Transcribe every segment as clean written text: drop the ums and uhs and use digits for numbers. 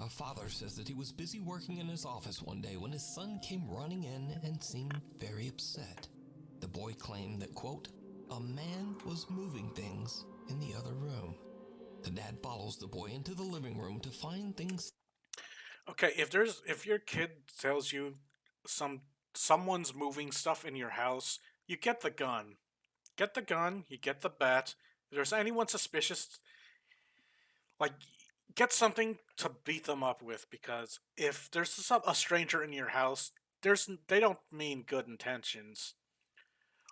A father says that he was busy working in his office one day when his son came running in and seemed very upset. The boy claimed that, quote, a man was moving things in the other room. The dad follows the boy into the living room to find things. Okay, if your kid tells you someone's moving stuff in your house, you get the gun. Get the gun, you get the bat. If there's anyone suspicious, like get something to beat them up with, because if there's a stranger in your house, they don't mean good intentions.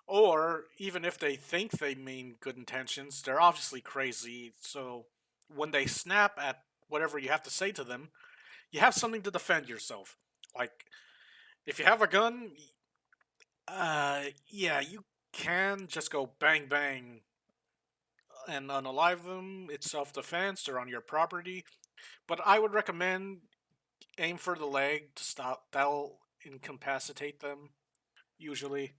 Or even if they think they mean good intentions, they're obviously crazy. So when they snap at whatever you have to say to them, you have something to defend yourself. Like if you have a gun, yeah, you can just go bang bang and unalive them. It's self defense. They're on your property. But I would recommend aim for the leg to stop. That'll incapacitate them, usually.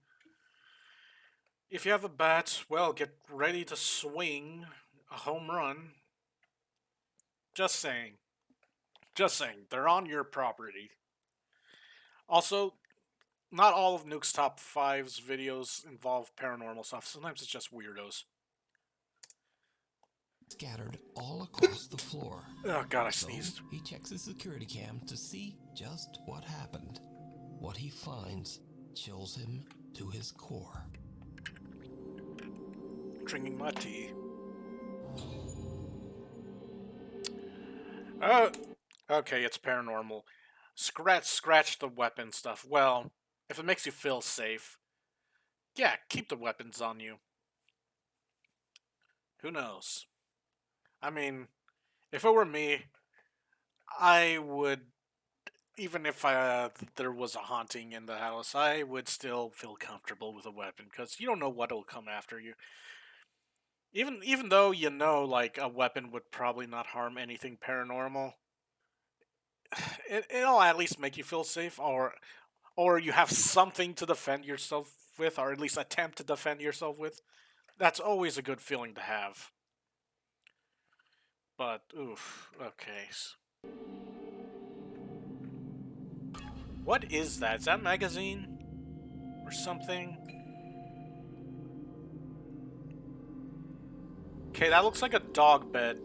If you have a bat, well, get ready to swing a home run. Just saying. Just saying. They're on your property. Also, not all of Nuke's top five's videos involve paranormal stuff. Sometimes it's just weirdos. Scattered all across the floor. Oh god, I So sneezed. he checks his security cam to see just what happened. What he finds chills him to his core. Drinking my tea. Oh, okay, it's paranormal. Scratch the weapon stuff. Well, if it makes you feel safe, yeah, keep the weapons on you. Who knows? I mean, if it were me, I would, even if there was a haunting in the house, I would still feel comfortable with a weapon, because you don't know what'll come after you. Even though you know, like, a weapon would probably not harm anything paranormal, it'll at least make you feel safe, or you have something to defend yourself with, or at least attempt to defend yourself with. That's always a good feeling to have. But oof, okay. What is that? Is that a magazine or something? Okay, that looks like a dog bed,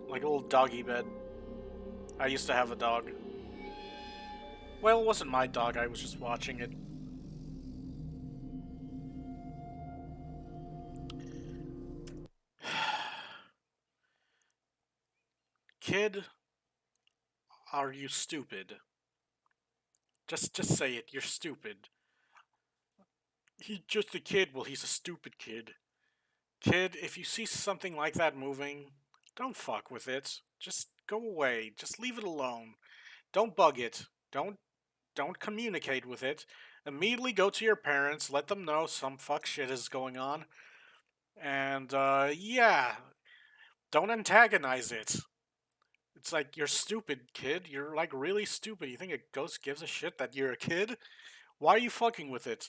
like a little doggy bed. I used to have a dog. Well, it wasn't my dog. I was just watching it. Kid, are you stupid? Just say it. You're stupid. He's just a kid. Well, he's a stupid kid. Kid, if you see something like that moving, don't fuck with it. Just go away. Just leave it alone. Don't bug it. Don't communicate with it. Immediately go to your parents, let them know some fuck shit is going on. And yeah, don't antagonize it. It's like, you're stupid, kid. You're like really stupid. You think a ghost gives a shit that you're a kid? Why are you fucking with it?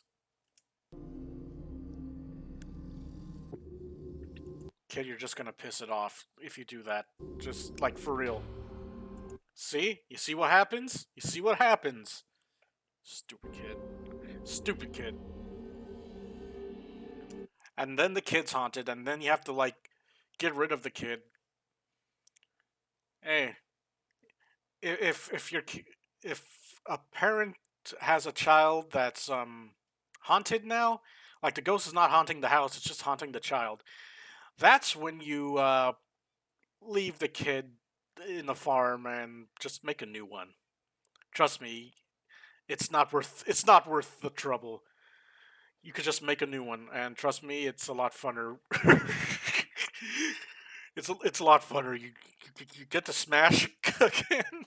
Kid, you're just gonna piss it off if you do that. Just like for real. See? You see what happens? You see what happens? Stupid kid. Stupid kid. And then the kid's haunted, and then you have to, like, get rid of the kid. Hey, if your if a parent has a child that's haunted now, like the ghost is not haunting the house, it's just haunting the child. That's when you leave the kid in the farm and just make a new one. Trust me, it's not worth the trouble. You could just make a new one, and trust me, it's a lot funner. It's a lot funner. You get to smash again.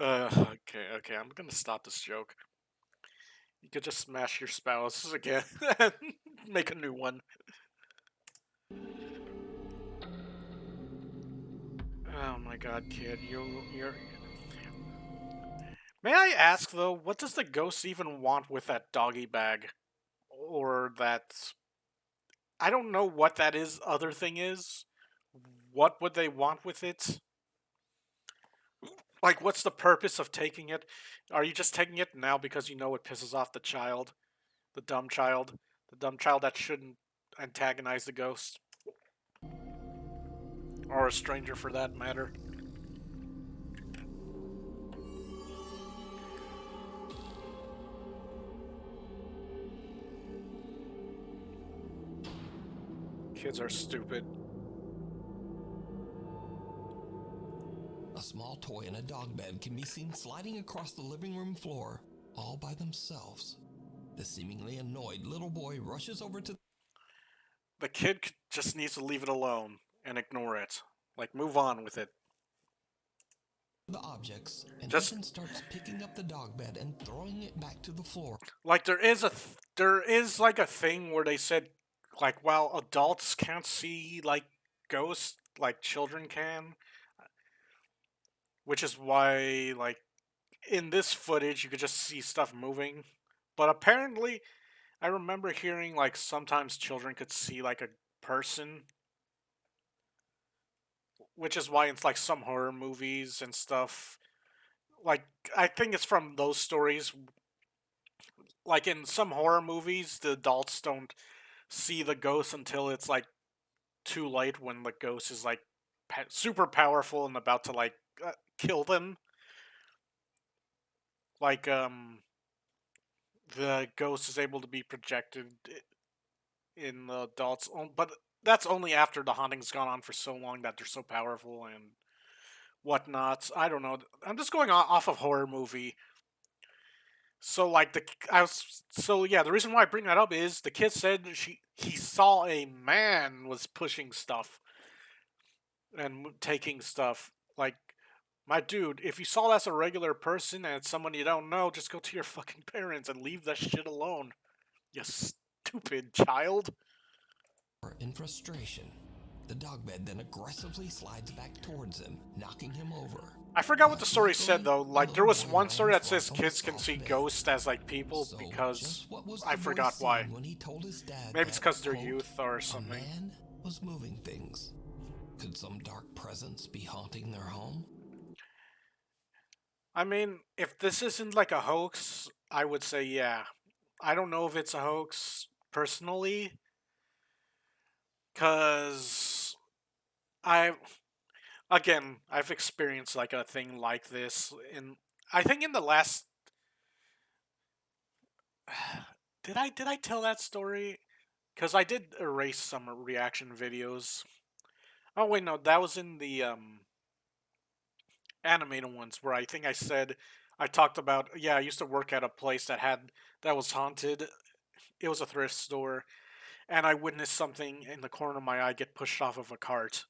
Okay. I'm gonna stop this joke. You could just smash your spouse again and make a new one. Oh my god, kid, you're. May I ask though, what does the ghost even want with that doggy bag, or that? I don't know what that is. Other thing is, what would they want with it? Like, what's the purpose of taking it? Are you just taking it now because you know it pisses off the child? The dumb child? The dumb child that shouldn't antagonize the ghost? Or a stranger for that matter? Kids are stupid. A small toy in a dog bed can be seen sliding across the living room floor all by themselves. The seemingly annoyed little boy rushes over to The kid just needs to leave it alone and ignore it. Like, move on with it. the objects and Just even starts picking up the dog bed and throwing it back to the floor. like there is like a thing where they said like while adults can't see like ghosts like children can, which is why like in this footage you could just see stuff moving. But apparently I remember hearing like sometimes children could see like a person, which is why it's like some horror movies and stuff. Like I think it's from those stories. Like in some horror movies, the adults don't see the ghost until it's like too late when the ghost is like super powerful and about to like kill them. Like the ghost is able to be projected in the adults, but that's only after the haunting's gone on for so long that they're so powerful and whatnot. I don't know. I'm just going off of horror movie. So like the reason why I bring that up is the kid said he saw a man was pushing stuff and taking stuff. Like, my dude, if you saw that's a regular person and it's someone you don't know, just go to your fucking parents and leave that shit alone. You stupid child. In frustration, the dog bed then aggressively slides back towards him, knocking him over. I forgot what But the story said luckily, though. the Like, there little was boy one story that lands says right on the kids can soft see bed. ghosts as like people So, because just what was I the boy forgot why. seeing when he told his dad Maybe it's that, because they're quote, youth or a something. man was moving things? Could some dark presence be haunting their home? I mean, if this isn't like a hoax, I would say yeah. I don't know if it's a hoax personally, cause I I've experienced like a thing like this in I think in the last did I tell that story? Cuz I did erase some reaction videos. Oh wait, no, that was in the animated ones where I think I said I talked about I used to work at a place that was haunted. It was a thrift store and I witnessed something in the corner of my eye get pushed off of a cart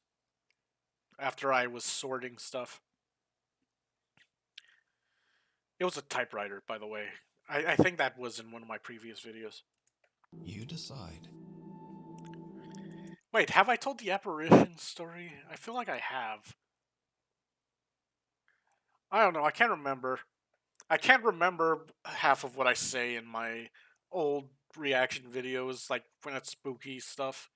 after I was sorting stuff. It was a typewriter, by the way. I think that was in one of my previous videos. You decide. Wait, have I told the apparition story? I feel like I have. I don't know. I can't remember. I can't remember half of what I say in my old reaction videos, like when it's spooky stuff.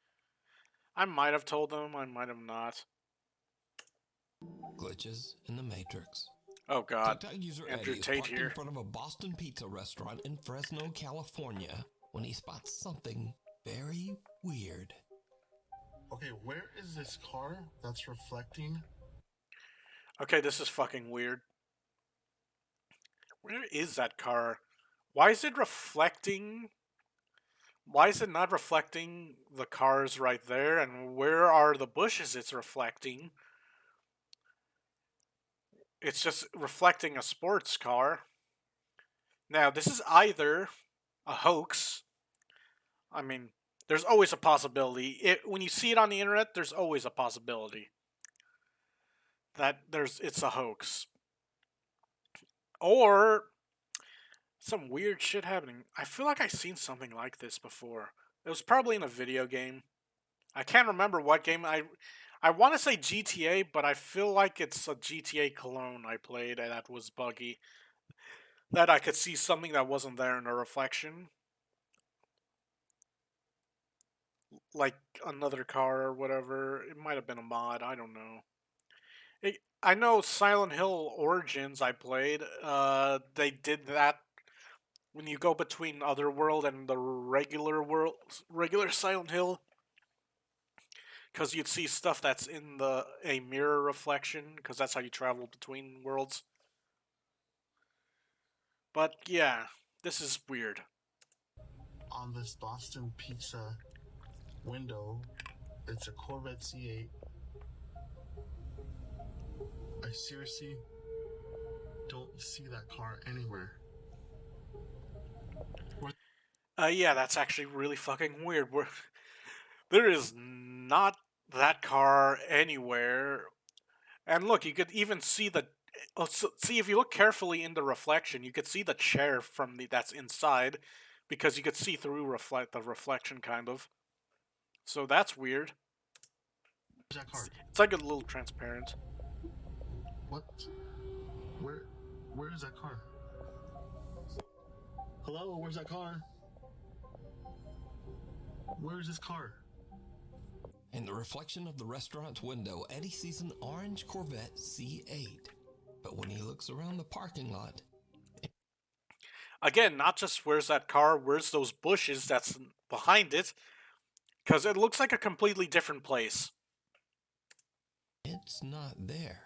I might have told them, I might have not. Glitches in the Matrix. Oh god. TikTok user Andrew Eddie is Tate parked here. in front of a Boston pizza restaurant in Fresno, California, when he spots something very weird. Okay, where is this car that's reflecting? Okay, this is fucking weird. Where is that car? Why is it reflecting? Why is it not reflecting the cars right there? And where are the bushes it's reflecting? It's just reflecting a sports car. Now, this is either a hoax. I mean, there's always a possibility. When you see it on the internet, there's always a possibility that it's a hoax. Or some weird shit happening. I feel like I've seen something like this before. It was probably in a video game. I can't remember what game. I want to say GTA, but I feel like it's a GTA clone I played and that was buggy. That I could see something that wasn't there in a reflection. Like another car or whatever. It might have been a mod, I don't know. I know Silent Hill Origins I played, they did that when you go between Otherworld and the regular Silent Hill, because you'd see stuff that's in a mirror reflection, because that's how you travel between worlds. But yeah, this is weird. On this Boston Pizza window, it's a Corvette C8. I seriously don't see that car anywhere. Yeah, that's actually really fucking weird. There is not that car anywhere. And look, you could even see see if you look carefully in the reflection, you could see the chair from that's inside, because you could see through the reflection kind of. So that's weird. Where's that car? It's like a little transparent. What? Where? Where is that car? Hello, where's that car? Where is this car? In the reflection of the restaurant's window, Eddie sees an orange Corvette C8. But when he looks around the parking lot, Again, not just where's that car, where's those bushes that's behind it, because it looks like a completely different place. it's not there.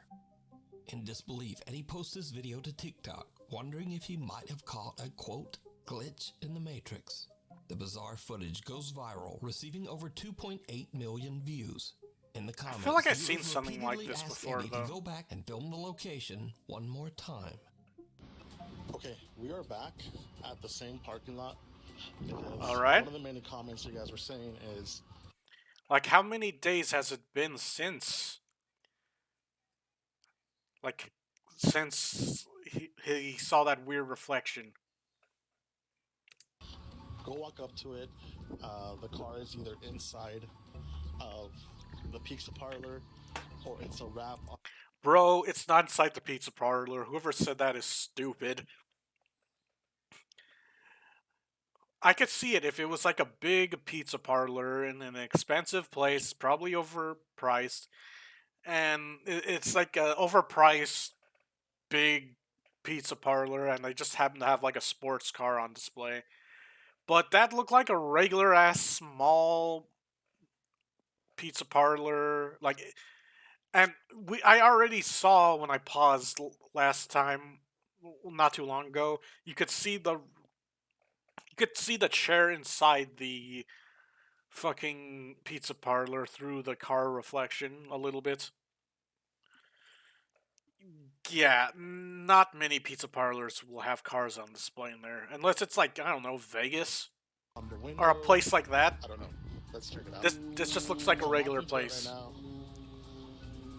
In disbelief, Eddie posts this video to TikTok, wondering if he might have caught a, quote, glitch in the Matrix. The bizarre footage goes viral, receiving over 2.8 million views. In the comments, I feel like I've viewers seen something like repeatedly this asked before, Eddie though. to go back and film the location one more time. Okay, we are back at the same parking lot. All right. One of the main comments you guys were saying is, like, how many days has it been since? Like, since he saw that weird reflection. go walk up to it. The car is either inside of the pizza parlor or it's a wrap. Bro, it's not inside the pizza parlor. Whoever said that is stupid. I could see it if it was like a big pizza parlor in an expensive place, probably overpriced, and it's like a overpriced big pizza parlor, and they just happen to have like a sports car on display. But that looked like a regular ass small pizza parlor, like, and I already saw when I paused last time, not too long ago. You could see the chair inside the fucking pizza parlor through the car reflection a little bit. Yeah, not many pizza parlors will have cars on display in there, unless it's like, I don't know, Vegas On the window, or a place like that. I don't know. Let's check it out. This just looks like a So regular walking to it place. Right now,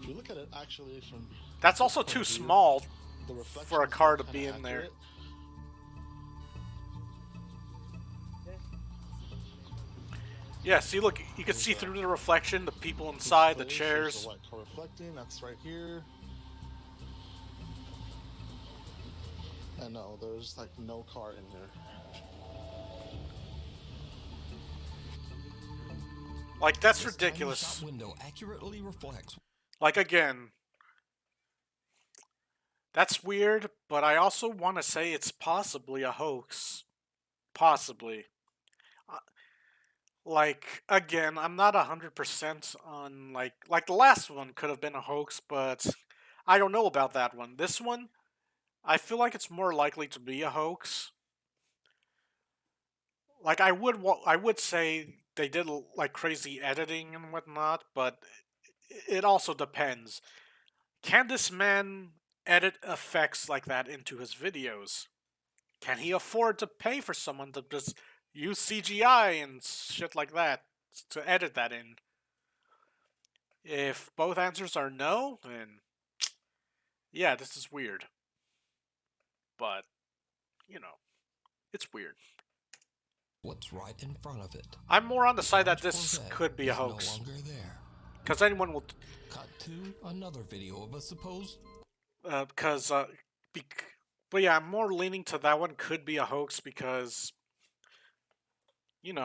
if you look at it actually from That's this also point too of view, small the reflections for a car look to kinda be in there. accurate. Yeah, see, look, you can see through the reflection, the people Pizza inside, the place, there's chairs. the white car reflecting, that's right here. And no, there's like no car in here. Like, that's This tiny ridiculous. shop window accurately reflects. Like, again, that's weird, but I also want to say it's possibly a hoax. Possibly. Like, again, I'm not 100% on, like the last one could have been a hoax, but I don't know about that one. This one, I feel like it's more likely to be a hoax. Like, I would say they did like crazy editing and whatnot, but it also depends. Can this man edit effects like that into his videos? Can he afford to pay for someone to just use CGI and shit like that to edit that in? If both answers are no, then yeah, this is weird. But, it's weird. What's right in front of it. I'm more on the side that Orange this Corvette could be a is hoax. no longer there. Because anyone will. Cut to another video of a supposed. But yeah, I'm more leaning to that one could be a hoax because,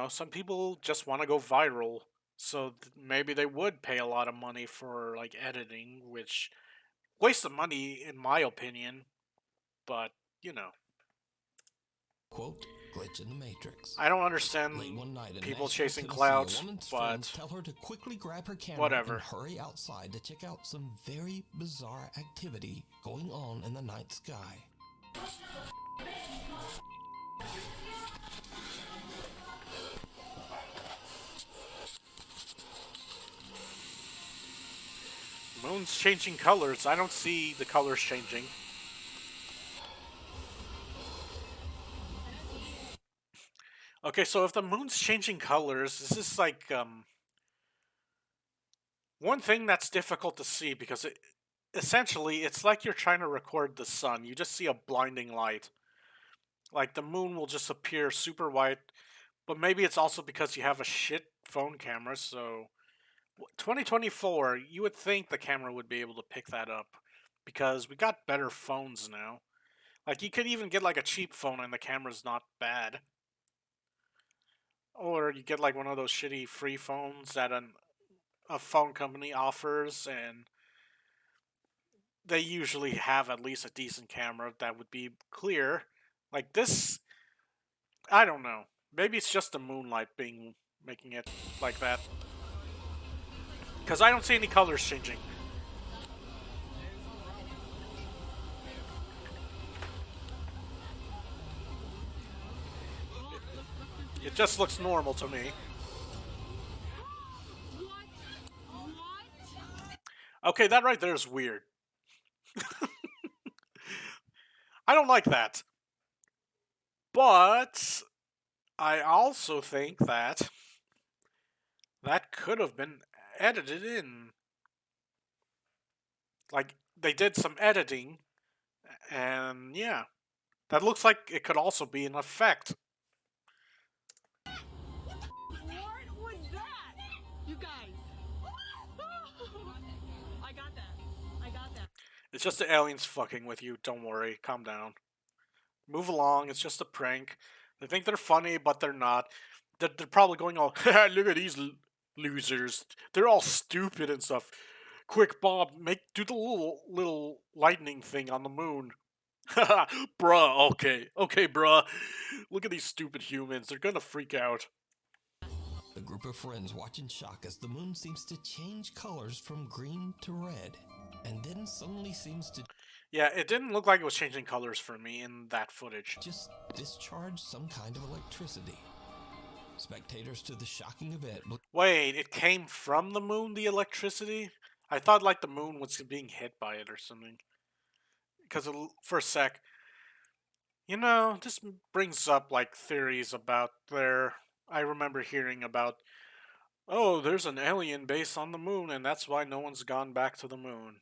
some people just want to go viral. So maybe they would pay a lot of money for, like, editing, which Waste of money, in my opinion. But, you know. Quote, glitch in the Matrix. I don't understand Late one night in people Nashville, chasing Tennessee, clouds, a woman's but friends tell her to quickly grab her camera whatever. and hurry outside to check out some very bizarre activity going on in the night sky. Moon's changing colors. I don't see the colors changing. Okay, so if the moon's changing colors, this is like, one thing that's difficult to see because essentially, it's like you're trying to record the sun. You just see a blinding light. Like, the moon will just appear super white, but maybe it's also because you have a shit phone camera, so... 2024, you would think the camera would be able to pick that up, because we got better phones now. Like, you could even get, like, a cheap phone and the camera's not bad. Or you get, like, one of those shitty free phones that a phone company offers, and they usually have at least a decent camera that would be clear. Like this, I don't know. Maybe it's just the moonlight making it like that. Because I don't see any colors changing. It just looks normal to me. Okay, that right there is weird. I don't like that. But I also think that that could have been edited in. Like, they did some editing, and yeah. That looks like it could also be an effect. What was that? You guys. I got that. I got that. It's just the aliens fucking with you. Don't worry. Calm down. Move along. It's just a prank. They think they're funny, but they're not. They're probably going all, look at these losers. They're all stupid and stuff. Quick, Bob, do the little lightning thing on the moon. Bruh, okay. Okay, bruh. Look at these stupid humans. They're gonna freak out. The group of friends watch in shock as the moon seems to change colors from green to red, and then suddenly seems to... Yeah, it didn't look like it was changing colors for me in that footage. just discharge some kind of electricity. Spectators to the shocking event... Wait, it came from the moon, the electricity? I thought, like, the moon was being hit by it or something. Because for a sec... You know, this brings up, like, theories about I remember hearing about, oh, there's an alien base on the moon, and that's why no one's gone back to the moon.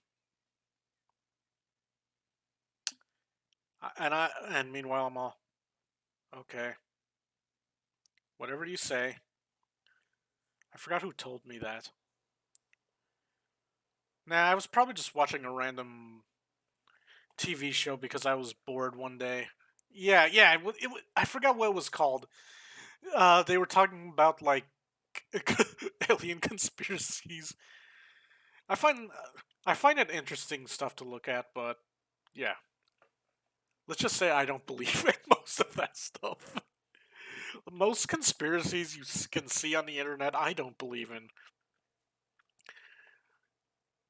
And meanwhile, I'm all, okay. Whatever you say. I forgot who told me that. Nah, I was probably just watching a random TV show because I was bored one day. Yeah, I forgot what it was called. They were talking about, like, alien conspiracies. I find it interesting stuff to look at, but yeah. Let's just say I don't believe in most of that stuff. Most conspiracies you can see on the internet, I don't believe in.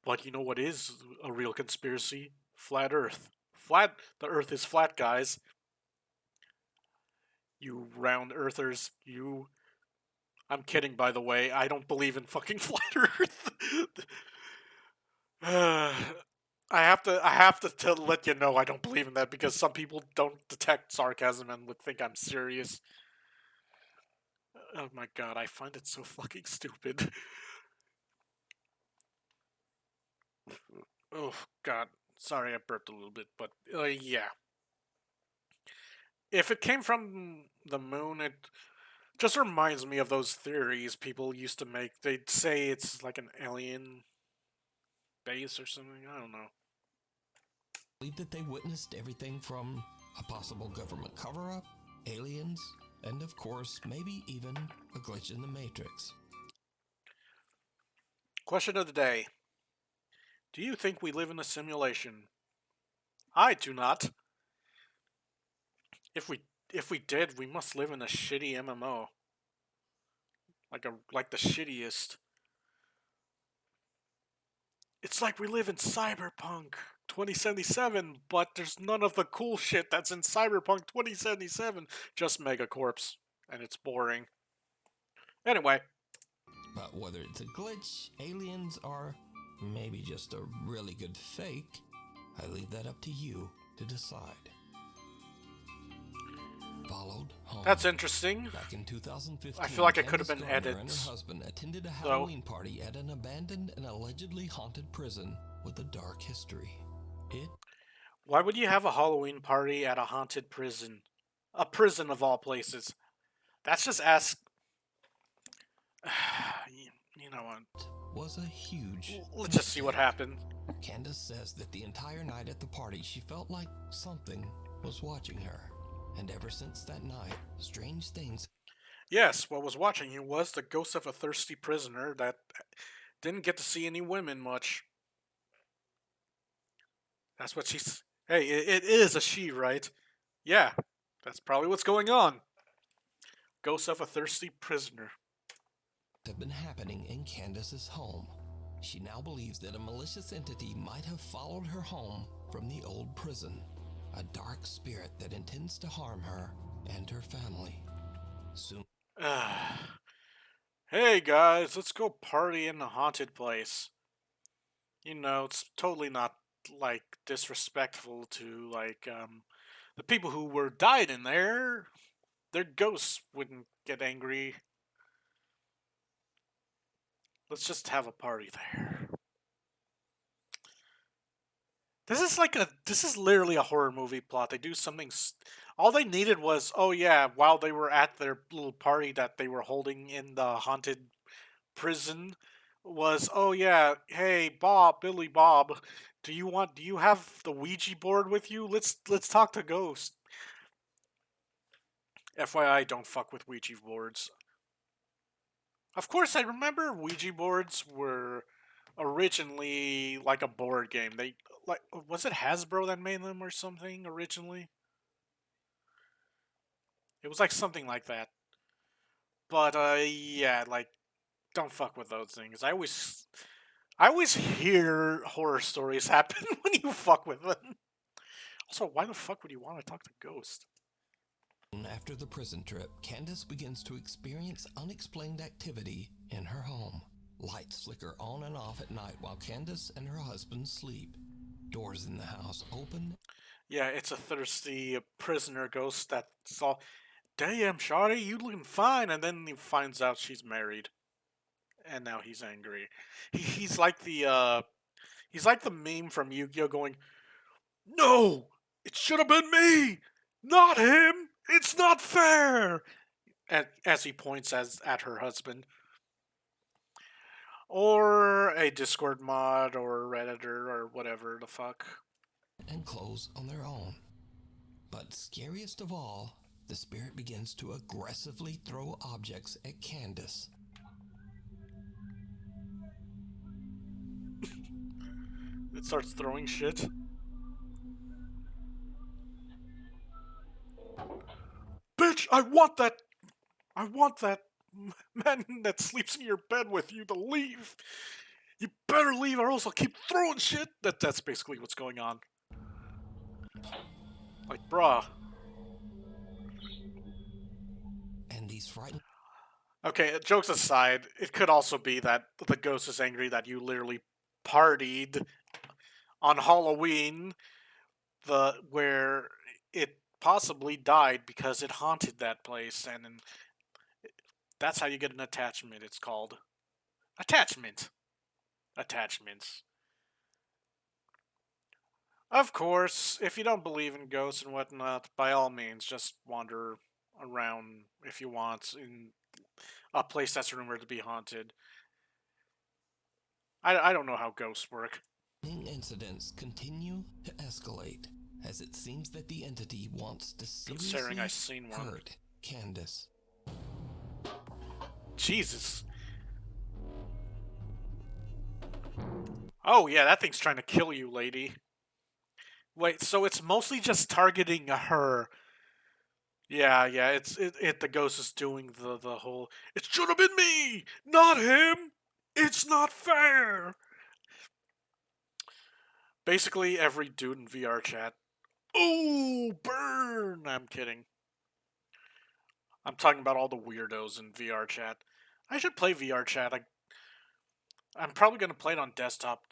But you know what is a real conspiracy? Flat Earth. The Earth is flat, guys. You round earthers, you... I'm kidding, by the way. I don't believe in fucking flat Earth. I have to let you know I don't believe in that because some people don't detect sarcasm and would think I'm serious. Oh my god, I find it so fucking stupid. Oh god, sorry I burped a little bit, but yeah. If it came from the moon, it just reminds me of those theories people used to make. They'd say it's like an alien base or something. I don't know. believe that they witnessed everything from a possible government cover-up, aliens, and of course, maybe even a glitch in the Matrix. Question of the day. Do you think we live in a simulation? I do not. If we did, we must live in a shitty MMO. Like the shittiest. It's like we live in Cyberpunk 2077, but there's none of the cool shit that's in Cyberpunk 2077. Just Megacorps, and it's boring. Anyway. But whether it's a glitch, aliens, or maybe just a really good fake, I leave that up to you to decide. Followed home. That's interesting. Back in 2015, I feel like it could have Candace been Gardner and edited. her husband attended a Halloween party at an abandoned and allegedly haunted prison with a dark history. Why would you have a Halloween party at a haunted prison? A prison of all places. That's just ask. You know what? Was a huge. Let's just see what happened. Candace says that the entire night at the party she felt like something was watching her. And ever since that night, strange things. Yes, what was watching you was the ghost of a thirsty prisoner that didn't get to see any women much. That's what she's. Hey, it is a she, right? Yeah, that's probably what's going on. Ghost of a thirsty prisoner. Have been happening in Candace's home. She now believes that a malicious entity might have followed her home from the old prison. A dark spirit that intends to harm her and her family. Soon. Hey guys, let's go party in the haunted place. You know, it's totally not like disrespectful to the people who were died in there. Their ghosts wouldn't get angry. Let's just have a party there. This is literally a horror movie plot. They do something. All they needed was, oh yeah, while they were at their little party that they were holding in the haunted prison, was, oh yeah, hey Billy Bob, do you have the Ouija board with you? Let's talk to Ghost. FYI, don't fuck with Ouija boards. Of course, I remember Ouija boards were originally like a board game. Was it Hasbro that made them or something originally? It was like something like that. But yeah, like don't fuck with those things. I always hear horror stories happen when you fuck with them. Also, why the fuck would you want to talk to Ghost? After the prison trip, Candace begins to experience unexplained activity in her home. Lights flicker on and off at night while Candace and her husband sleep. Doors in the house open. Yeah, it's a thirsty prisoner ghost that's all, damn, shawty, you looking fine, and then he finds out she's married. And now he's angry. He's like the meme from Yu-Gi-Oh going, no, it should have been me, not him. It's not fair. As he points at her husband. Or a Discord mod or Redditor or whatever the fuck. And close on their own. But scariest of all, the spirit begins to aggressively throw objects at Candace. It starts throwing shit. Bitch, I want that man that sleeps in your bed with you to leave. You better leave or else I'll keep throwing shit. That's basically what's going on. Like, bruh. And these frightened. Okay, jokes aside, it could also be that the ghost is angry that you literally partied on Halloween, where it possibly died because it haunted that place, and that's how you get an attachment. It's called attachments. Of course, if you don't believe in ghosts and whatnot, by all means, just wander around if you want in a place that's rumored to be haunted. I don't know how ghosts work. Incidents continue to escalate as it seems that the entity wants to Considering seriously I've seen one. hurt Candace. Jesus. Oh yeah, that thing's trying to kill you, lady. Wait, so it's mostly just targeting her. Yeah, the ghost is doing the whole it should have been me, not him. It's not fair. Basically every dude in VR chat. Ooh, burn. I'm kidding. I'm talking about all the weirdos in VR chat. I should play VR chat. I'm probably gonna play it on desktop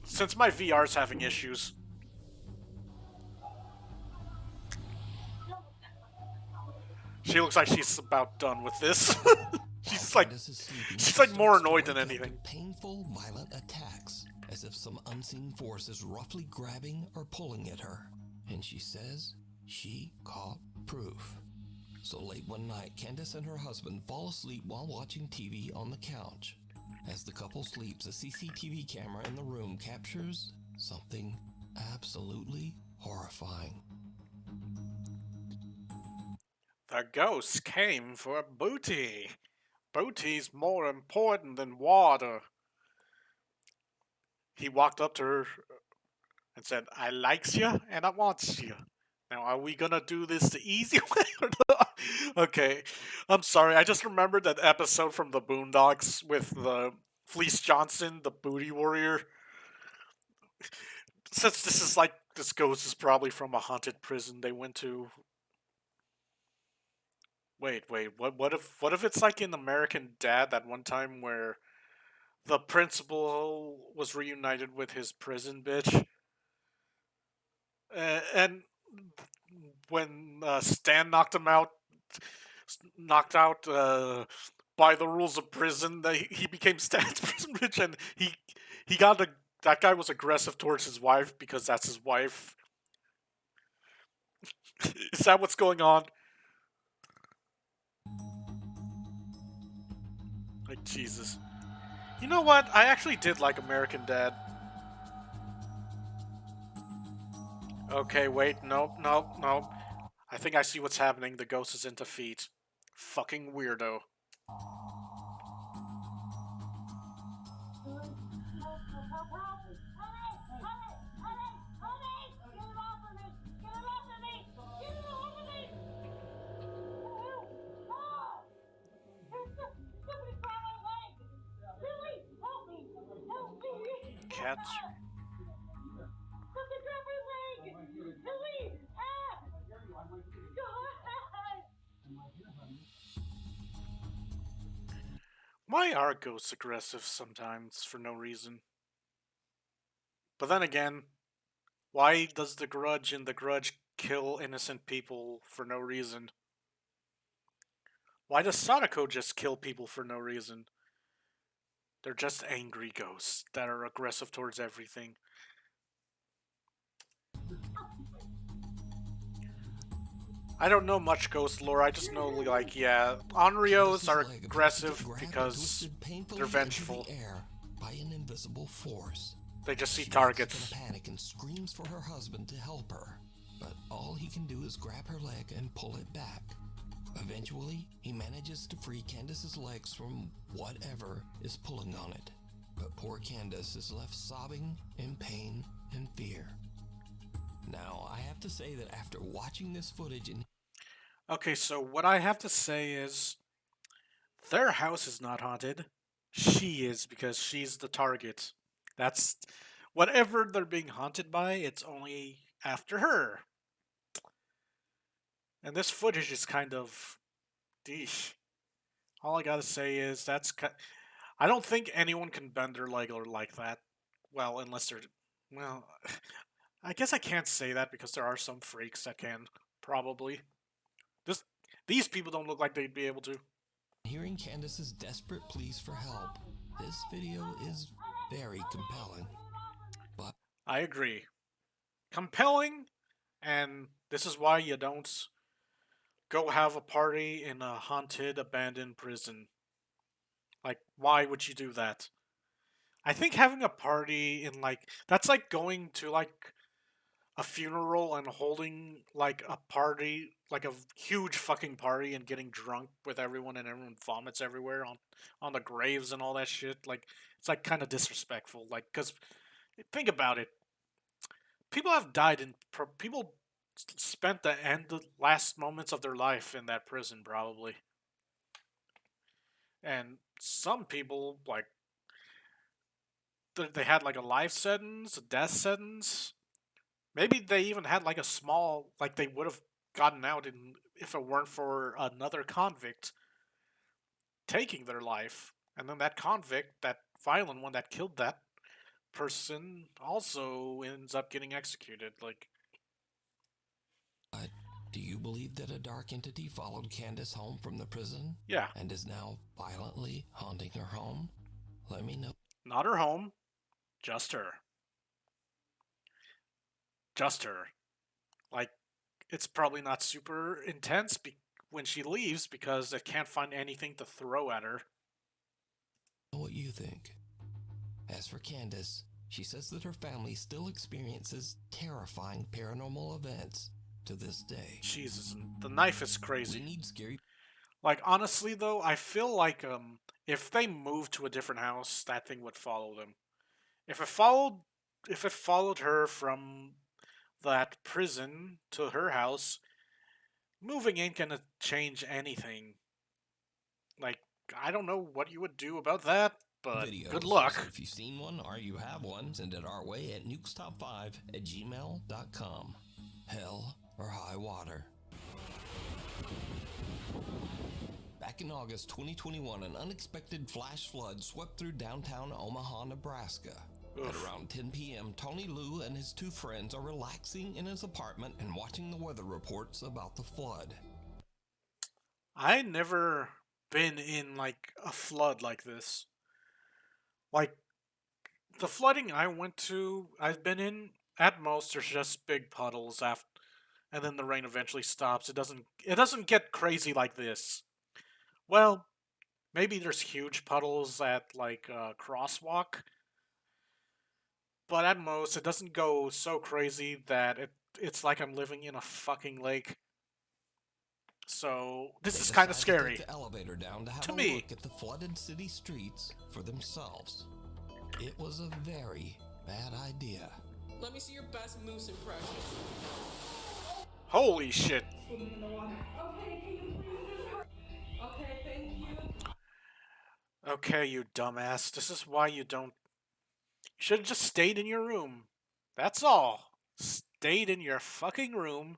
since my VR's having issues. She looks like she's about done with this. she's like Candace is sleeping, she's she like more starts to annoyed than wake up anything. to painful, violent attacks, as if some unseen force is roughly grabbing or pulling at her. And she says she caught proof. So late one night, Candace and her husband fall asleep while watching TV on the couch. As the couple sleeps, a CCTV camera in the room captures something absolutely horrifying. The ghost came for booty. Booty's more important than water. He walked up to her and said, I likes you and I wants you. Now, are we gonna do this the easy way or not? Okay, I'm sorry. I just remembered that episode from the Boondocks with the Fleece Johnson, the booty warrior. Since this is like this ghost is probably from a haunted prison they went to. Wait, what if it's like in American Dad that one time where the principal was reunited with his prison bitch, and when Stan knocked out by the rules of prison, he became Stan's prison bitch, and he got that guy was aggressive towards his wife because that's his wife. Is that what's going on? Like Jesus. You know what? I actually did like American Dad. Okay, wait, nope. I think I see what's happening. The ghost is into feet. Fucking weirdo. Cats. Why are ghosts aggressive sometimes for no reason? But then again, why does the Grudge in the Grudge kill innocent people for no reason? Why does Sadako just kill people for no reason? They're just angry ghosts that are aggressive towards everything. I don't know much ghost lore, I just know, like, yeah, Onryos are aggressive because they're vengeful. By an invisible force. They just see She targets. wakes up in a panic and screams for her husband to help her. But all he can do is grab her leg and pull it back. Eventually, he manages to free Candace's legs from whatever is pulling on it. But poor Candace is left sobbing in pain and fear. Now, I have to say that after watching this footage and Okay, so what I have to say is their house is not haunted. She is because she's the target. That's whatever they're being haunted by, it's only after her. And this footage is kind of deesh. All I gotta say is I don't think anyone can bend their leg or like that. Well, unless they're well, I guess I can't say that because there are some freaks that can probably. These people don't look like they'd be able to. hearing Candace's desperate pleas for help, this video is very compelling. But I agree. Compelling, and this is why you don't go have a party in a haunted, abandoned prison. Like, why would you do that? I think having a party in, like, that's like going to, like, a funeral and holding like a party, like a huge fucking party, and getting drunk with everyone, and everyone vomits everywhere on the graves and all that shit. Like it's like kind of disrespectful. Like, cause think about it, people have died in people spent the last moments of their life in that prison probably, and some people like they had like a life sentence, a death sentence. Maybe they even had like a small, like they would have gotten out in if it weren't for another convict taking their life, and then that convict, that violent one that killed that person, also ends up getting executed. Like, Do you believe that a dark entity followed Candace home from the prison? yeah, And is now violently haunting her home? Let me know. not her home, just her, just her. Like, it's probably not super intense when she leaves because it can't find anything to throw at her. What you think. As for Candace, she says that her family still experiences terrifying paranormal events to this day. Jesus, the knife is We crazy. need scary. Like, honestly though, I feel like if they moved to a different house, that thing would follow them. If it followed her from that prison to her house, moving ain't gonna change anything. Like, I don't know what you would do about that, but Videos. good luck. So if you've seen one or you have one, send it our way at nukestop5@gmail.com. Hell or high water. Back in August 2021, an unexpected flash flood swept through downtown Omaha, Nebraska. At around 10 p.m., Tony Liu and his two friends are relaxing in his apartment and watching the weather reports about the flood. I never been in like a flood like this. Like the flooding I've been in, at most there's just big puddles after, and then the rain eventually stops. It doesn't get crazy like this. Well, maybe there's huge puddles at like Crosswalk, but at most it doesn't go so crazy that it's like I'm living in a fucking lake. So this is kind of Decide to scary take the elevator down to have to a me. look at the flooded city streets for themselves. It was a very bad idea. Let me see your best moose impression. Holy shit! Swimming in the water. Okay, can you please just hurry? Okay, thank you. Okay, you dumbass. This is why you don't. You should have just stayed in your room. That's all. Stayed in your fucking room.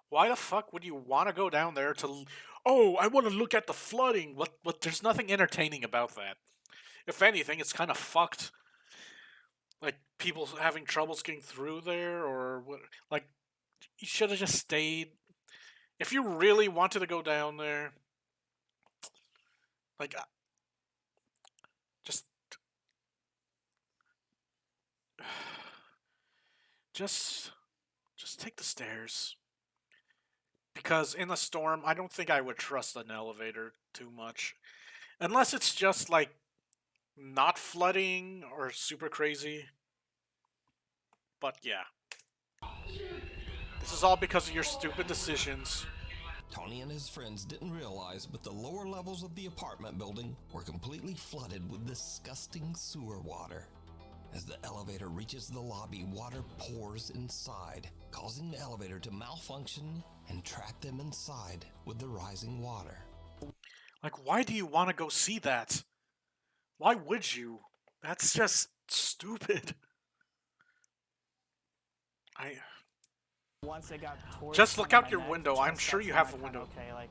Why the fuck would you want to go down there to? Oh, I want to look at the flooding. What? There's nothing entertaining about that. If anything, it's kind of fucked. Like people having troubles getting through there, or what? Like you should have just stayed. If you really wanted to go down there, like just just just take the stairs. Because in a storm, I don't think I would trust an elevator too much. Unless it's just like not flooding or super crazy. But yeah. This is all because of your stupid decisions. Tony and his friends didn't realize, but the lower levels of the apartment building were completely flooded with disgusting sewer water. As the elevator reaches the lobby, water pours inside, causing the elevator to malfunction and trap them inside with the rising water. Like, why do you want to go see that? Why would you? That's just stupid. Once it got towards Just look out my your neck, window. just I'm sure you have a kinda, window. Okay, like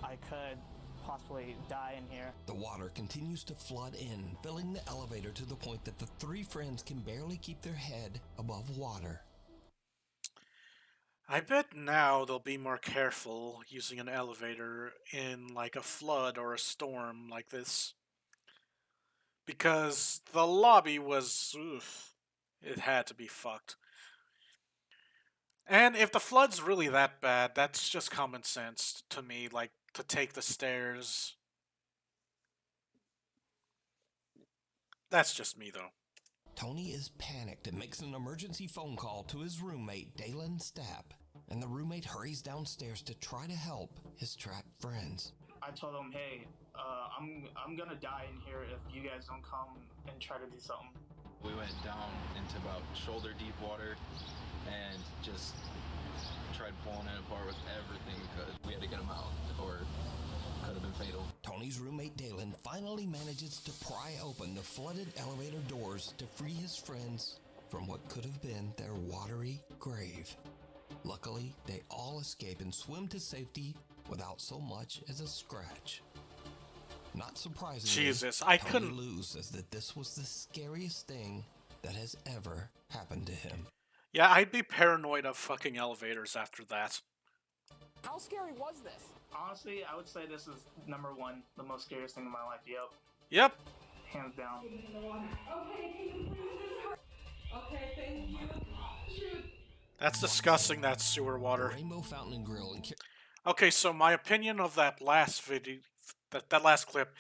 I could possibly die in here. The water continues to flood in, filling the elevator to the point that the three friends can barely keep their head above water. I bet now they'll be more careful using an elevator in like a flood or a storm like this. Because the lobby was, oof, it had to be fucked. And if the flood's really that bad, that's just common sense to me, like to take the stairs. That's just me though. Tony is panicked and makes an emergency phone call to his roommate, Dalen Stapp, and the roommate hurries downstairs to try to help his trapped friends. I told him, hey, I'm gonna die in here if you guys don't come and try to do something. We went down into about shoulder deep water and just tried pulling it apart with everything we could. We had to get him out, or it could have been fatal. Tony's roommate Dalen finally manages to pry open the flooded elevator doors to free his friends from what could have been their watery grave. Luckily, they all escape and swim to safety without so much as a scratch. Not surprisingly, Jesus, I Tony couldn't Lou says that this was the scariest thing that has ever happened to him. Yeah, I'd be paranoid of fucking elevators after that. How scary was this? Honestly, I would say this is number one, the most scariest thing in my life. Yep. Hands down. Okay, can you please just hurry? Okay, thank you. Shoot. That's disgusting, that sewer The water. Rainbow Fountain and Grill and Okay, so my opinion of that last video, that last clip.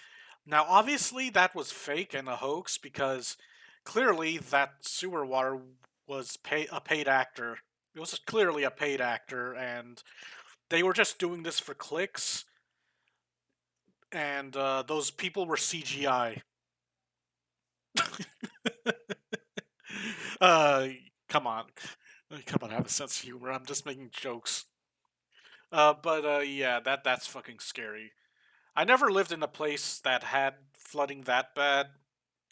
Now, obviously, that was fake and a hoax because clearly that sewer water was a paid actor. It was clearly a paid actor, and they were just doing this for clicks. And those people were CGI. Come on. Come on, have a sense of humor. I'm just making jokes. But yeah, that's fucking scary. I never lived in a place that had flooding that bad,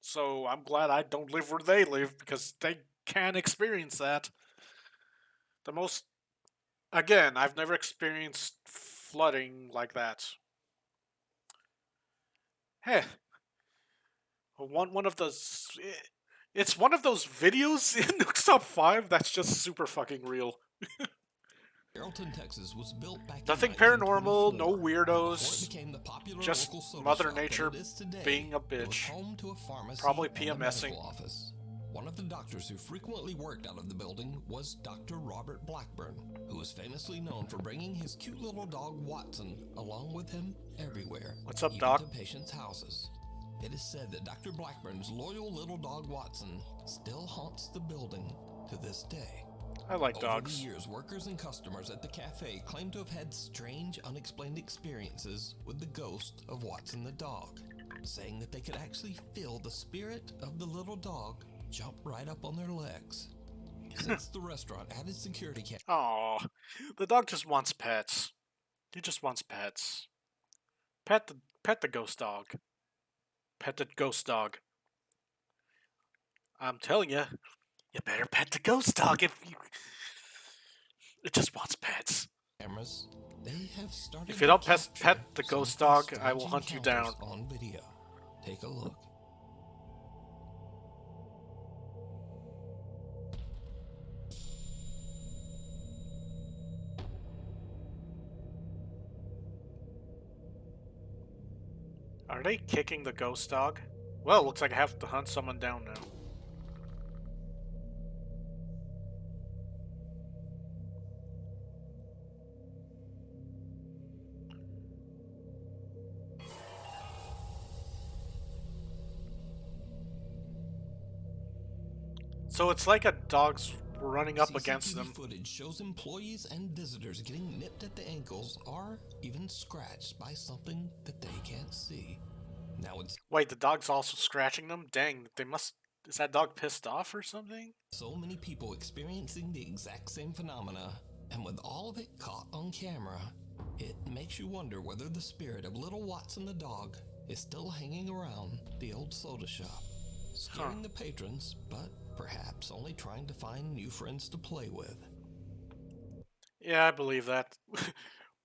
so I'm glad I don't live where they live because they can't experience that. Again, I've never experienced flooding like that. Heh. One of those. It's one of those videos in Nuke's Top 5 that's just super fucking real. Carrollton, Texas was built back Nothing in paranormal, 1924, no before weirdos, it became the popular just local soda Mother shop that Nature it is today. being a It was bitch. home to a pharmacy Probably and a PMSing. medical office. One of the doctors who frequently worked out of the building was Dr. Robert Blackburn, who was famously known for bringing his cute little dog Watson along with him everywhere. What's up, even Doc? to patients' houses. It is said that Dr. Blackburn's loyal little dog Watson still haunts the building to this day. I like Over dogs. the years, workers and customers at the cafe claim to have had strange, unexplained experiences with the ghost of Watson the dog, saying that they could actually feel the spirit of the little dog jump right up on their legs. Since the restaurant added security cameras, Aw, the dog just wants pets. He just wants pets. Pet the ghost dog. Pet the ghost dog. I'm telling you, you better pet the ghost dog if you. It just wants pets. they have started If you to don't capture pet the some ghost of dog, these I will strange hunt you down. encounters on video. Take a look. Are they kicking the ghost dog? Well, looks like I have to hunt someone down now. So it's like a dog's running up against CCTV them. footage shows employees and visitors getting nipped at the ankles or even scratched by something that they can't see. Now it's Wait, the dog's also scratching them? Dang, they must. Is that dog pissed off or something? so many people experiencing the exact same phenomena, and with all of it caught on camera, it makes you wonder whether the spirit of little Watson the dog is still hanging around the old soda shop, scaring the patrons, but perhaps only trying to find new friends to play with. Yeah, I believe that.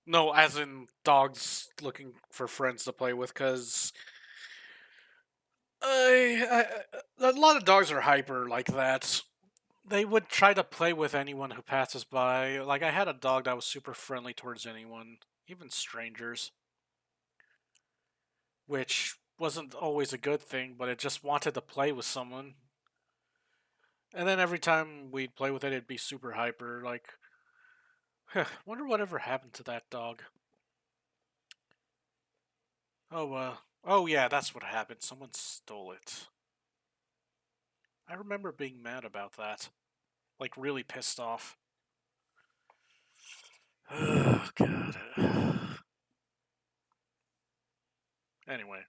No, as in dogs looking for friends to play with, because a lot of dogs are hyper like that. They would try to play with anyone who passes by. Like, I had a dog that was super friendly towards anyone, even strangers. Which wasn't always a good thing, but it just wanted to play with someone. And then every time we'd play with it, it'd be super hyper. Like, wonder whatever happened to that dog. Oh yeah, that's what happened. Someone stole it. I remember being mad about that. Like, really pissed off. Oh, God. Anyway.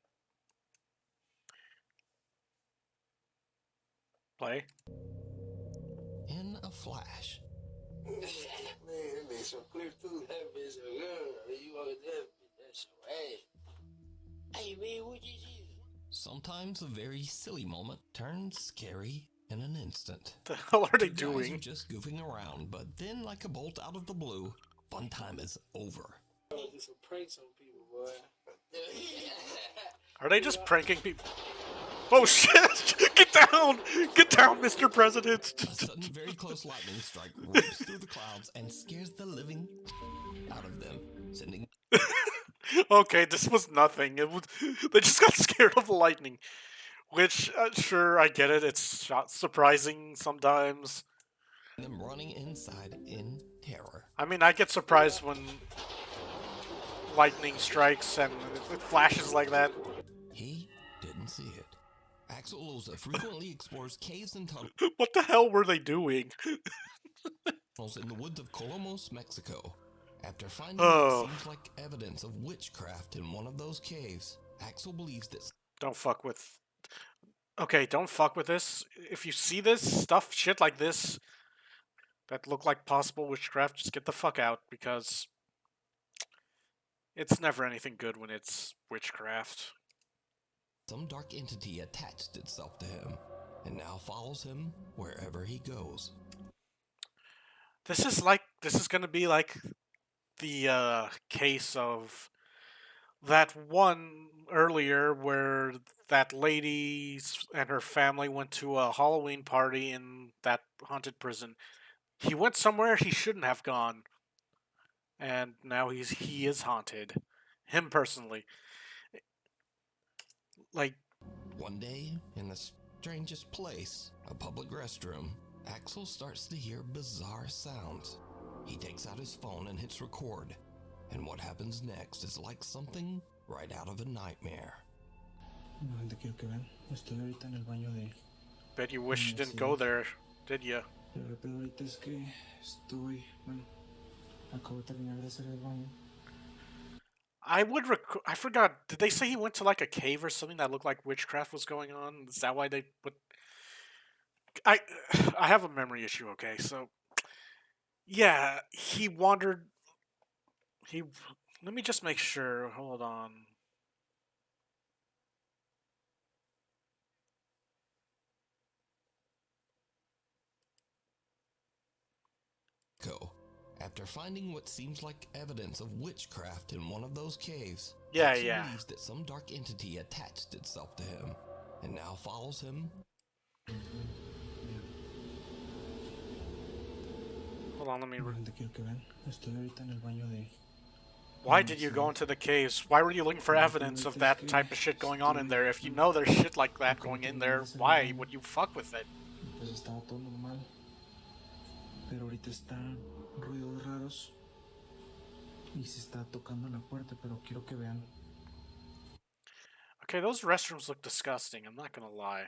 Play. In a flash, Man, that makes some clear through that bitch. You want that bitch? That's your ass. Hey, man, what you do? sometimes a very silly moment turns scary in an instant. The hell are they Two guys are doing? just goofing around, but then, like a bolt out of the blue, fun time is over. I'm gonna do some pranks on people, boy. Are they just pranking people? Oh shit! Get down! Get down, Mr. President! A sudden, very close lightning strike rips through the clouds and scares the living out of them, sending Okay, this was nothing. It was, they just got scared of lightning. Which, sure, I get it. It's surprising sometimes. them running inside in terror. I mean, I get surprised when lightning strikes and it flashes like that. He didn't see it. Axel Oza frequently explores caves and What the hell were they doing? tunnels in the woods of Colomos, Mexico. After finding Oh. what seems like evidence of witchcraft in one of those caves, Axel believes that Don't fuck with... Okay, don't fuck with this. If you see this stuff, shit like this, that look like possible witchcraft, just get the fuck out, because it's never anything good when it's witchcraft. some dark entity attached itself to him and now follows him wherever he goes. This is gonna be like the case of that one earlier where that lady and her family went to a Halloween party in that haunted prison. He went somewhere he shouldn't have gone, and now he is haunted. Him personally. Like, One day, in the strangest place, a public restroom, Axel starts to hear bizarre sounds. He takes out his phone and hits record, and what happens next is like something right out of a nightmare. No, gente, quiero que vean. Estoy ahorita en el baño de... bet you wish you didn't go there, did you? Pero el pedo ahorita es que estoy... Bueno, acabo de terminar de hacer el baño. I forgot. Did they say he went to like a cave or something that looked like witchcraft was going on? Is that why they put? I have a memory issue. Okay, so yeah, he wandered. Let me just make sure. Hold on. After finding what seems like evidence of witchcraft in one of those caves, Yeah, Axel yeah. believes that some dark entity attached itself to him and now follows him. Hold on, let me. No, gente, quiero que vean. Estoy ahorita en el baño de... Why did you go into the caves? Why were you looking for evidence of that type of shit going on in there? If you know there's shit like that going in there, why would you fuck with it? Pues estaba todo normal. Pero ahorita están ruidos raros. Y se está tocando la puerta, pero quiero que vean. Okay, those restrooms look disgusting, I'm not gonna lie.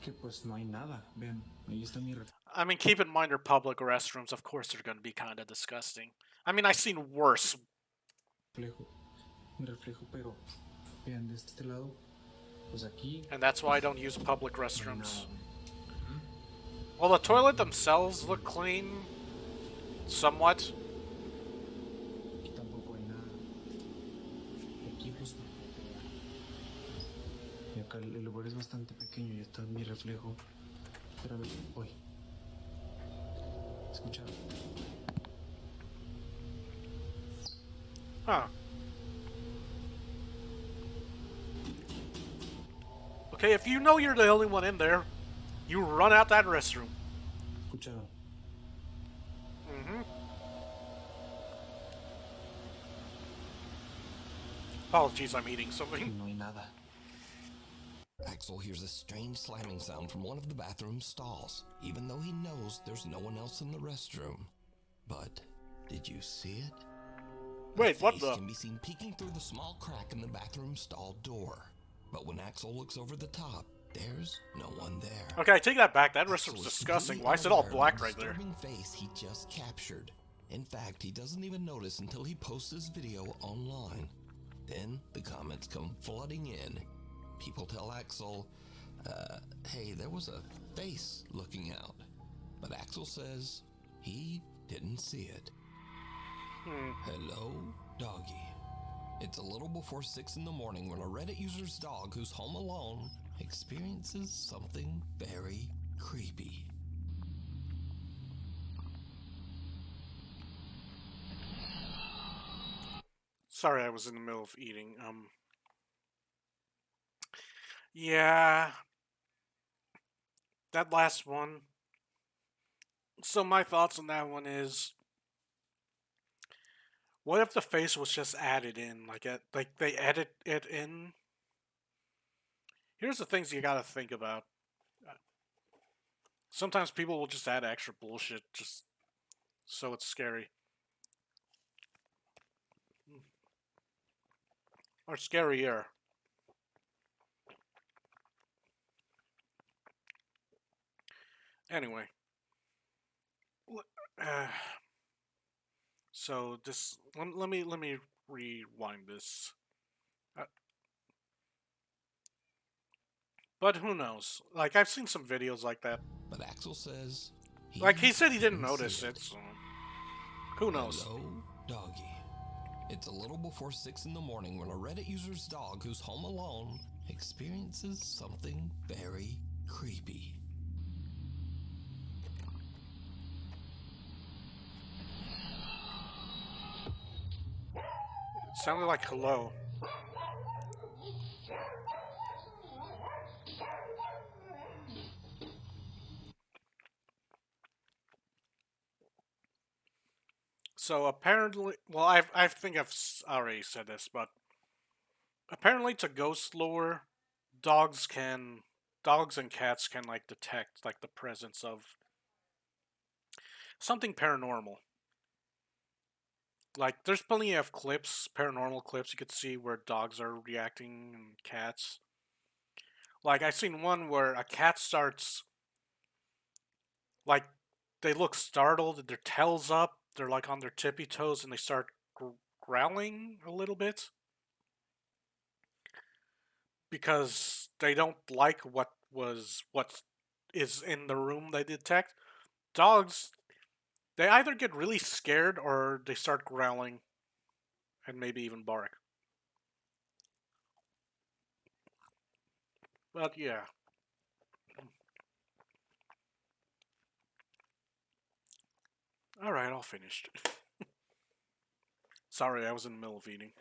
Que pues no hay nada. Vean, ahí está mi I mean, keep in mind they're public restrooms, of course they're gonna be kinda disgusting. I mean, I've seen worse. reflejo. Mi reflejo, pero vean de este lado. Pues aquí. And that's why I don't use public no hay restrooms. nada. Well, the toilet themselves look clean. Somewhat. Aquí tampoco hay nada. Y aquí pues no. Y acá el lugar es bastante pequeño y está mi reflejo. Pero a ver, voy. ¿Escucharon? Huh. Okay, if you know you're the only one in there, you run out that restroom. ¿Escucharon? Mm-hmm. Apologies, I'm eating something. No hay nada. Axel hears a strange slamming sound from one of the bathroom stalls, even though he knows there's no one else in the restroom. But did you see it? Wait, A what face the? can be seen peeking through the small crack in the bathroom stall door. But when Axel looks over the top, there's no one there. Okay, I take that back. That restaurant Axel was is disgusting. completely Why is it all unaware of black the right there? disturbing face he just captured. In fact, he doesn't even notice until he posts his video online. Then the comments come flooding in. People tell Axel, hey, there was a face looking out. But Axel says he didn't see it. Hello, doggy. It's a little before 6 in the morning when a Reddit user's dog who's home alone experiences something very creepy. Sorry, I was in the middle of eating. Yeah. That last one. So my thoughts on that one is, what if the face was just added in? Like they edit it in? Here's the things you gotta think about. Sometimes people will just add extra bullshit just so it's scary. Or scarier. Anyway. So this let me rewind this. But who knows? Like, I've seen some videos like that. But Axel says like, he said he didn't notice it, so who knows? Hello, doggy. It's a little before 6 in the morning when a Reddit user's dog who's home alone experiences something very creepy. It sounded like hello. So apparently, well, I think I've already said this, but apparently to ghost lore, dogs and cats can like detect like the presence of something paranormal. Like, there's plenty of clips, paranormal clips you could see where dogs are reacting and cats. Like, I've seen one where a cat starts, like, they look startled, their tail's up, they're like on their tippy toes, and they start growling a little bit. Because they don't like what is in the room they detect. Dogs, they either get really scared or they start growling and maybe even bark. But yeah. Alright, all finished. Sorry, I was in the middle of eating.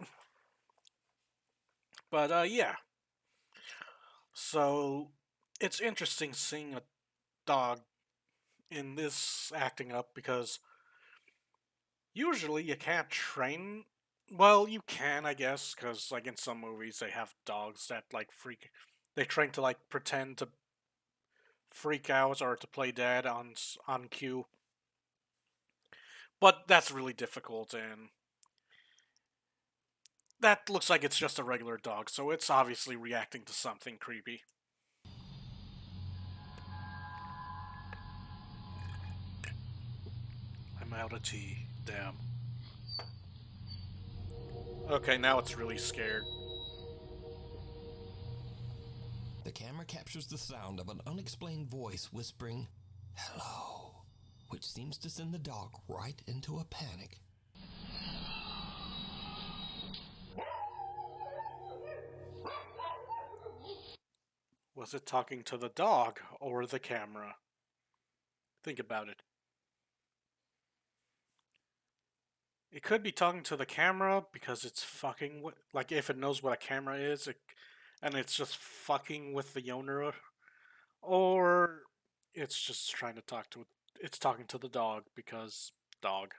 But yeah. So, it's interesting seeing a dog in this acting up because usually you can't train. Well, you can, I guess, because like in some movies they have dogs that like freak. They train to like pretend to freak out or to play dead on cue. But that's really difficult, and that looks like it's just a regular dog, so it's obviously reacting to something creepy. I'm out of tea. Damn. Okay, now it's really scared. The camera captures the sound of an unexplained voice whispering, "Hello," which seems to send the dog right into a panic. Was it talking to the dog or the camera? Think about it. It could be talking to the camera because it's fucking with, like, if it knows what a camera is, and it's just fucking with the owner, or it's just trying to talk to, it's talking to the dog because dog.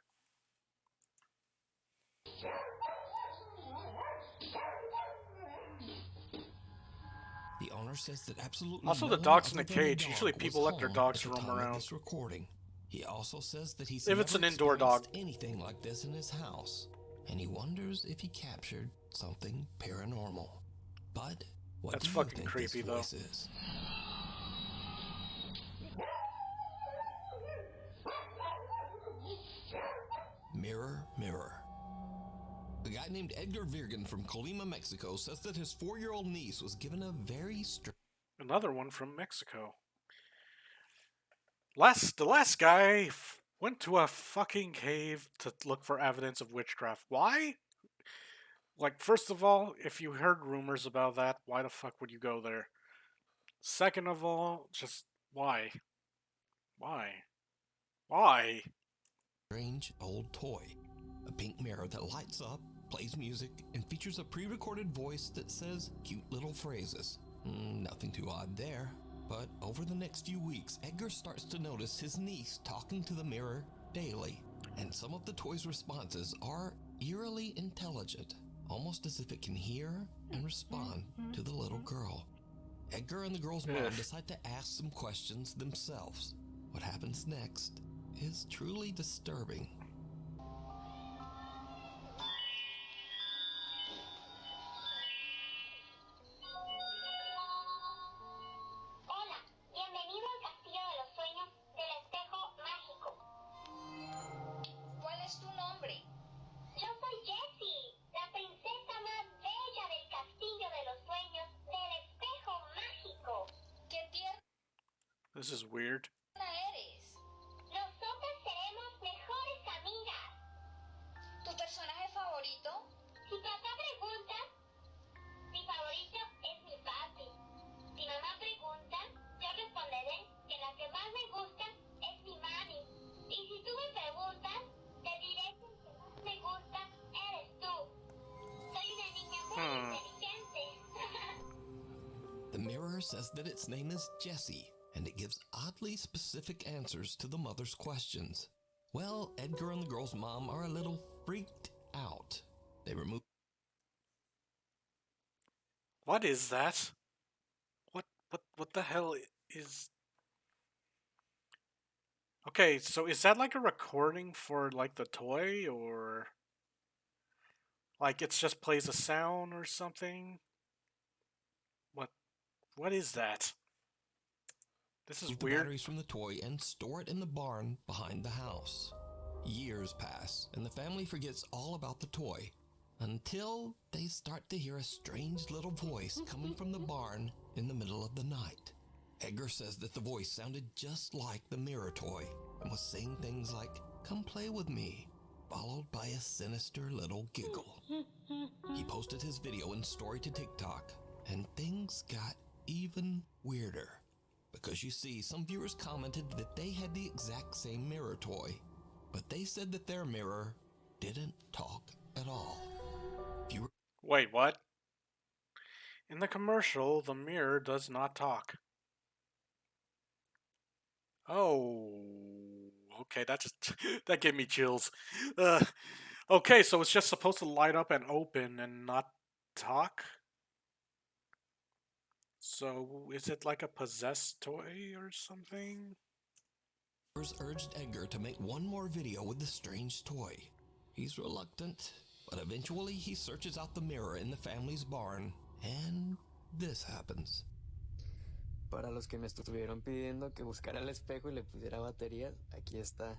The owner says that absolutely Also, no the one dog's in other a than the cage. dog Usually was people let their home dogs at the roam time of around. this recording. He also says that he's If it's never an indoor dog. experienced anything like this in his house, and he wonders if he captured something paranormal. But What That's do you fucking think creepy, this voice is? Mirror, mirror. A guy named Edgar Virgen from Colima, Mexico says that his 4-year-old niece was given a very strange... Another one from Mexico. The last guy went to a fucking cave to look for evidence of witchcraft. Why? Like, first of all, if you heard rumors about that, why the fuck would you go there? Second of all, just why? Why? Why? strange old toy. A pink mirror that lights up, plays music, and features a pre-recorded voice that says cute little phrases. Nothing too odd there. But over the next few weeks, Edgar starts to notice his niece talking to the mirror daily. And some of the toy's responses are eerily intelligent, almost as if it can hear and respond to the little girl. Edgar and the girl's mom decide to ask some questions themselves. What happens next is truly disturbing. Hola, bienvenido al Castillo de los Sueños del Espejo Mágico. ¿Cuál es tu nombre? Yo soy Jessie, la princesa más bella del Castillo de los Sueños del Espejo Mágico. ¿Qué tierna This is weird. eres? Nosotras seremos mejores amigas. ¿Tu personaje favorito? Si papá pregunta, mi favorito es mi papi. Si mamá pregunta, yo responderé que la que más me gusta es mi mami. Y si tú me preguntas, te diré que el que más me gusta eres tú. Soy una niña muy inteligente. The mirror says that its name is Jessie, and it gives oddly specific answers to the mother's questions. Well, Edgar and the girl's mom are a little freaked out. They remove... What is that? What the hell is... Okay, so is that like a recording for like the toy, or like it just plays a sound or something? What is that? This is the weird. batteries from the toy and store it in the barn behind the house. Years pass, and the family forgets all about the toy until they start to hear a strange little voice coming from the barn in the middle of the night. Edgar says that the voice sounded just like the mirror toy and was saying things like, "Come play with me," followed by a sinister little giggle. He posted his video and story to TikTok, and things got even weirder. Because you see, some viewers commented that they had the exact same mirror toy, but they said that their mirror didn't talk at all. Wait, what? In the commercial, the mirror does not talk. Oh, okay, that just that gave me chills. Okay, so it's just supposed to light up and open and not talk? So is it like a possessed toy or something? Urged Edgar to make one more video with the strange toy. He's reluctant, but eventually he searches out the mirror in the family's barn, and this happens. Para los que me estuvieron pidiendo que buscara el espejo y le pusiera baterías, aquí está.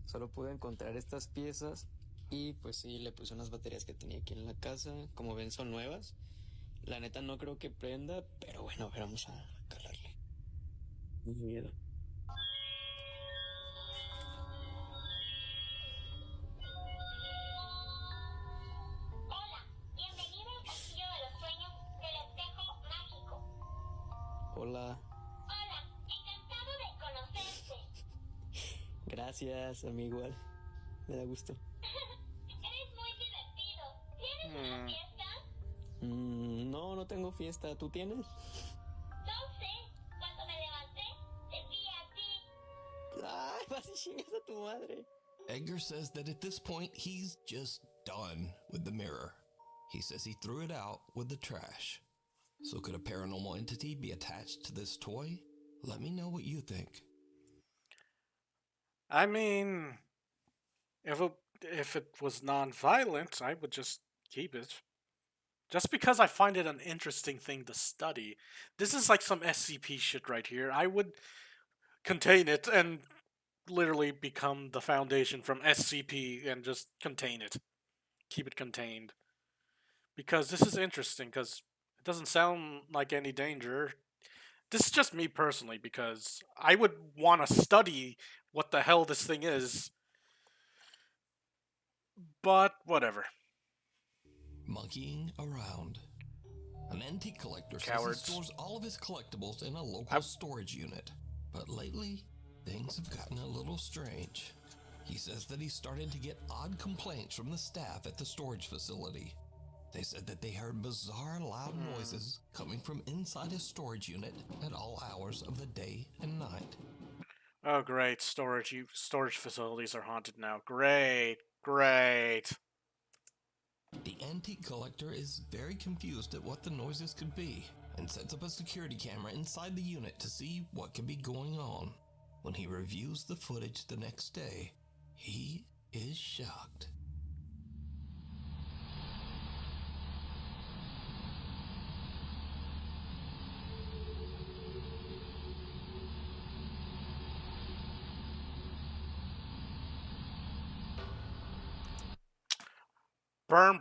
Solo pude encontrar estas piezas y pues sí, le puse unas baterías que tenía aquí en la casa. Como ven, son nuevas. La neta no creo que prenda, pero bueno, a ver, vamos a calarle. Muy miedo. Hola, bienvenido al Castillo de los Sueños del Espejo Mágico. Hola. Hola, encantado de conocerte. Gracias, a mí igual. Me da gusto. Eres muy divertido. ¿Tienes una fiesta? No tengo fiesta. ¿Tú tienes? No sé. Cuando me levanté, te vi a ti. ¡Ay, vas y chingas a tu madre! Edgar says that at this point, he's just done with the mirror. He says he threw it out with the trash. So could a paranormal entity be attached to this toy? Let me know what you think. I mean, if it was non-violent, I would just keep it. Just because I find it an interesting thing to study. This is like some SCP shit right here. I would contain it and literally become the foundation from SCP and just contain it. Keep it contained. Because this is interesting, because it doesn't sound like any danger. This is just me personally, because I would want to study what the hell this thing is. But whatever. Monkeying around. An antique collector Cowards. says he stores all of his collectibles in a local storage unit. But lately, things have gotten a little strange. He says that he started to get odd complaints from the staff at the storage facility. They said that they heard bizarre loud noises coming from inside his storage unit at all hours of the day and night. Oh great, storage facilities are haunted now. Great. The antique collector is very confused at what the noises could be and sets up a security camera inside the unit to see what could be going on. When he reviews the footage the next day, he is shocked.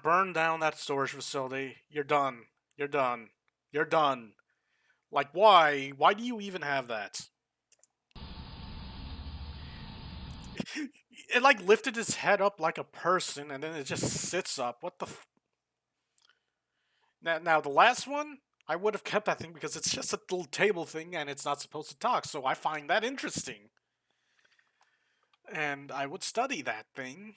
Burn down that storage facility. You're done. Like, why? Why do you even have that? It, like, lifted his head up like a person, and then it just sits up. What the Now, the last one, I would have kept that thing because it's just a little table thing, and it's not supposed to talk, so I find that interesting. And I would study that thing.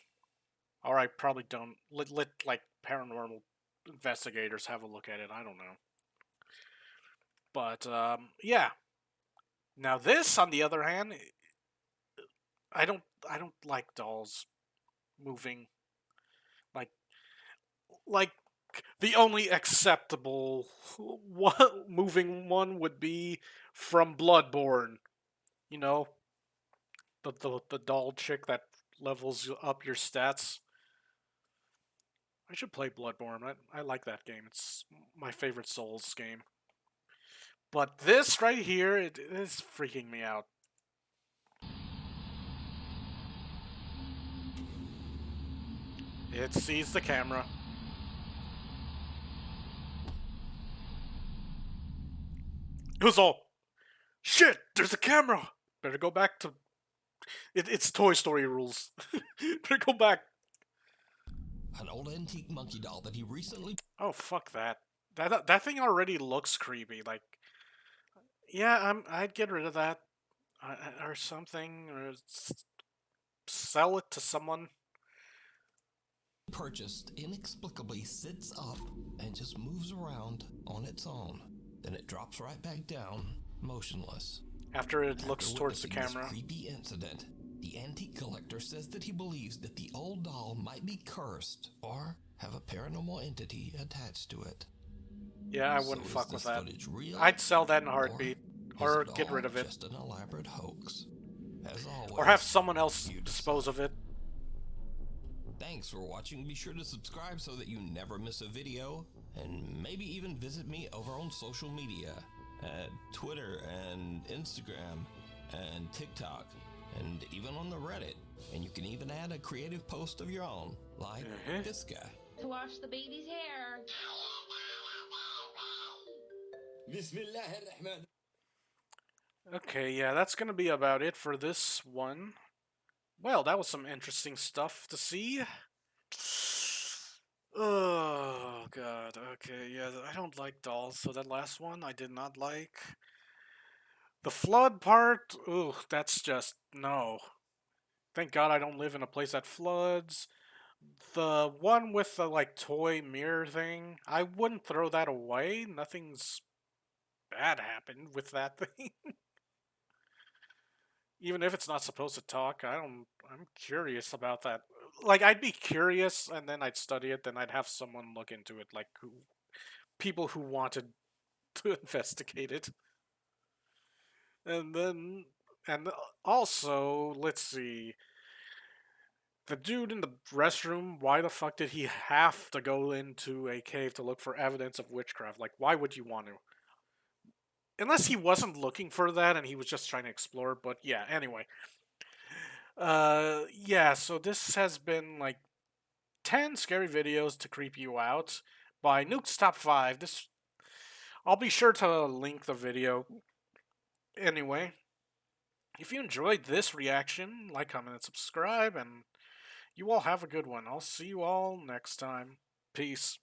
Or I probably don't. Let like, paranormal investigators have a look at it. I don't know. But, yeah. Now this, on the other hand, I don't like dolls moving. Like the only acceptable moving one would be from Bloodborne. You know, the doll chick that levels up your stats. I should play Bloodborne. I like that game. It's my favorite Souls game. But this right here, it is freaking me out. It sees the camera. It was all, shit, there's a camera! Better go back to... It's Toy Story rules. Better go back. An old antique monkey doll that he recently... Oh, fuck that. That thing already looks creepy. Like, yeah, I'd get rid of that. Or something. Or sell it to someone. Purchased inexplicably sits up and just moves around on its own. Then it drops right back down, motionless. After it looks towards the camera. This creepy incident, the antique collector says that he believes that the old doll might be cursed or have a paranormal entity attached to it. Yeah, I wouldn't fuck with that. I'd sell that in a heartbeat. Or get rid of it. Just an elaborate hoax. As always, or have someone else dispose of it. Thanks for watching. Be sure to subscribe so that you never miss a video. And maybe even visit me over on social media. At Twitter and Instagram and TikTok. And even on the Reddit. And you can even add a creative post of your own. Like this guy. To wash the baby's hair. Okay, yeah, that's gonna be about it for this one. Well, that was some interesting stuff to see. Oh, God. Okay, yeah, I don't like dolls, so that last one I did not like. The flood part, ooh, that's just, no. Thank God I don't live in a place that floods. The one with the, like, toy mirror thing, I wouldn't throw that away. Nothing's bad happened with that thing. Even if it's not supposed to talk, I'm curious about that. Like, I'd be curious, and then I'd study it, then I'd have someone look into it, like, people who wanted to investigate it. And then, and also, let's see, The dude in the restroom, why the fuck did he have to go into a cave to look for evidence of witchcraft? Like, why would you want to? Unless he wasn't looking for that and he was just trying to explore, but yeah, anyway. Yeah, so this has been like 10 scary videos to creep you out by Nuke's Top 5. I'll be sure to link the video. Anyway, if you enjoyed this reaction, like, comment, and subscribe, and you all have a good one. I'll see you all next time. Peace.